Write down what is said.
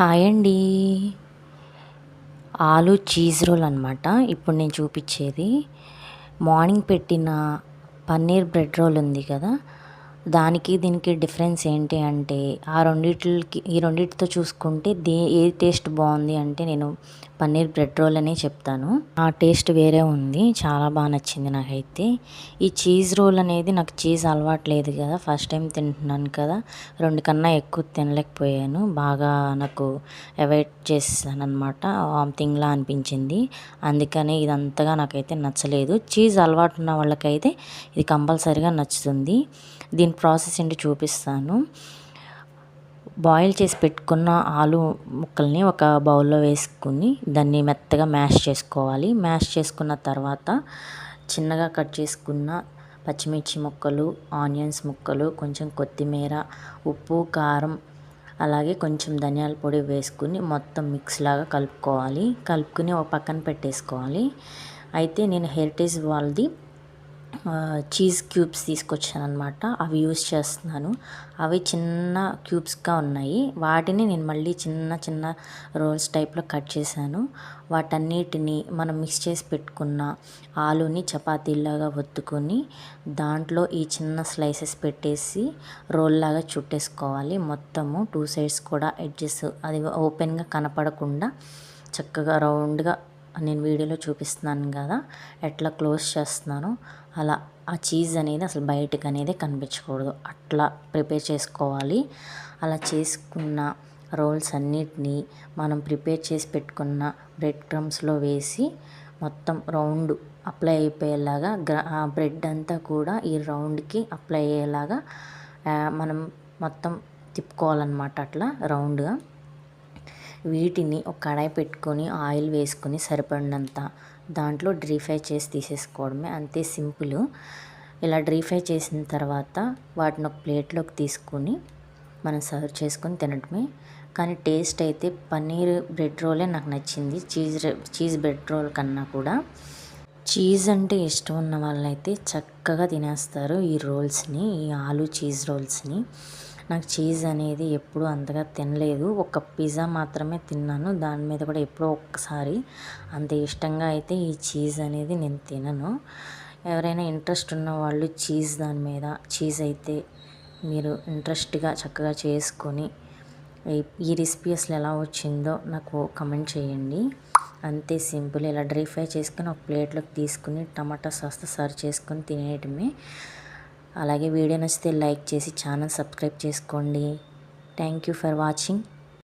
Hi అండి. ఆలు cheese role అనమాట ఇప్పుడు నేను చూపించేది. మార్నింగ్ పెట్టిన పన్నీర్ బ్రెడ్ రోల్ ఉంది కదా, దానికి దీనికి డిఫరెన్స్ ఏంటి అంటే ఈ రెండిటితో చూసుకుంటే ఏది టేస్ట్ బాగుంది అంటే నేను పన్నీర్ బ్రెడ్ రోల్ అనే చెప్తాను. ఆ టేస్ట్ వేరే ఉంది, చాలా బాగా నచ్చింది నాకైతే. ఈ చీజ్ రోల్ అనేది నాకు చీజ్ అలవాటు లేదు కదా, ఫస్ట్ టైం తింటున్నాను కదా, 2 కన్నా ఎక్కువ తినలేకపోయాను. బాగా నాకు అవాయిడ్ చేసేసాను అనమాట, వామిటింగ్లా అనిపించింది. అందుకని ఇదంతగా నాకైతే నచ్చలేదు. చీజ్ అలవాటు ఉన్న వాళ్ళకైతే ఇది కంపల్సరీగా నచ్చుతుంది. దీని ప్రాసెస్ ఏంటి చూపిస్తాను. బాయిల్ చేసి పెట్టుకున్న ఆలు ముక్కల్ని ఒక బౌల్లో వేసుకుని దాన్ని మెత్తగా మ్యాష్ చేసుకోవాలి. మ్యాష్ చేసుకున్న తర్వాత చిన్నగా కట్ చేసుకున్న పచ్చిమిర్చి ముక్కలు, ఆనియన్స్ ముక్కలు, కొంచెం కొత్తిమీర, ఉప్పు, కారం, అలాగే కొంచెం ధనియాల పొడి వేసుకుని మొత్తం మిక్స్ లాగా కలుపుకోవాలి. కలుపుకుని ఒక పక్కన పెట్టేసుకోవాలి. అయితే నేను హెరిటేజ్ వాళ్ళది చీజ్ క్యూబ్స్ తీసుకొచ్చాను అనమాట. అవి యూస్ చేస్తున్నాను. అవి చిన్న క్యూబ్స్గా ఉన్నాయి. వాటిని నేను మళ్ళీ చిన్న చిన్న రోల్స్ టైప్లో కట్ చేశాను. వాటన్నిటిని మనం మిక్స్ చేసి పెట్టుకున్న ఆలుని చపాతీలాగా ఒత్తుకొని దాంట్లో ఈ చిన్న స్లైసెస్ పెట్టేసి రోల్ లాగా చుట్టేసుకోవాలి. మొత్తము 2 సైడ్స్ కూడా ఎడ్జెస్ అది ఓపెన్గా కనపడకుండా చక్కగా రౌండ్గా నేను వీడియోలో చూపిస్తున్నాను కదా ఎట్లా క్లోజ్ చేస్తున్నానో అలా ఆ చీజ్ అనేది అసలు బయటకు అనేది కనిపించకూడదు, అట్లా ప్రిపేర్ చేసుకోవాలి. అలా చేసుకున్న రోల్స్ అన్నిటినీ మనం ప్రిపేర్ చేసి పెట్టుకున్న బ్రెడ్ క్రమ్స్లో వేసి మొత్తం రౌండ్ అప్లై అయిపోయేలాగా ఆ బ్రెడ్ అంతా కూడా ఈ రౌండ్కి అప్లై అయ్యేలాగా మనం మొత్తం తిప్పుకోవాలన్నమాట, అట్లా రౌండ్గా. వీటిని ఒక కడాయి పెట్టుకొని ఆయిల్ వేసుకొని సరిపడినంత దాంట్లో డ్రీ ఫ్రై చేసి తీసేసుకోవడమే, అంతే సింపుల్. ఇలా డ్రీ ఫ్రై చేసిన తర్వాత వాటిని ఒక ప్లేట్లోకి తీసుకొని మనం సర్వ్ చేసుకొని తినడమే. కానీ టేస్ట్ అయితే పన్నీర్ బ్రెడ్ రోలే నాకు నచ్చింది, చీజ్ బ్రెడ్ రోల్ కన్నా కూడా. చీజ్ అంటే ఇష్టం ఉన్న వాళ్ళైతే చక్కగా తినేస్తారు ఈ రోల్స్ని, ఈ ఆలు చీజ్ రోల్స్ని. నాకు చీజ్ అనేది ఎప్పుడు అంతగా తినలేదు, ఒక పిజ్జా మాత్రమే తిన్నాను, దాని మీద కూడా ఎప్పుడో ఒక్కసారి. అంత ఇష్టంగా అయితే ఈ చీజ్ అనేది నేను తినను. ఎవరైనా ఇంట్రెస్ట్ ఉన్న వాళ్ళు దాని మీద చీజ్ అయితే మీరు ఇంట్రెస్ట్గా చక్కగా చేసుకొని ఈ రెసిపీ అసలు ఎలా వచ్చిందో నాకు కమెంట్ చేయండి. అంతే సింపుల్. ఇలా డ్రై ఫ్రై చేసుకుని ఒక ప్లేట్లోకి తీసుకుని టమాటా సాస్తో సర్వ్ చేసుకొని తినేయటమే. అలాగే వీడియో నచ్చితే లైక్ చేసి ఛానల్ సబ్స్క్రైబ్ చేసుకోండి. Thank you for watching.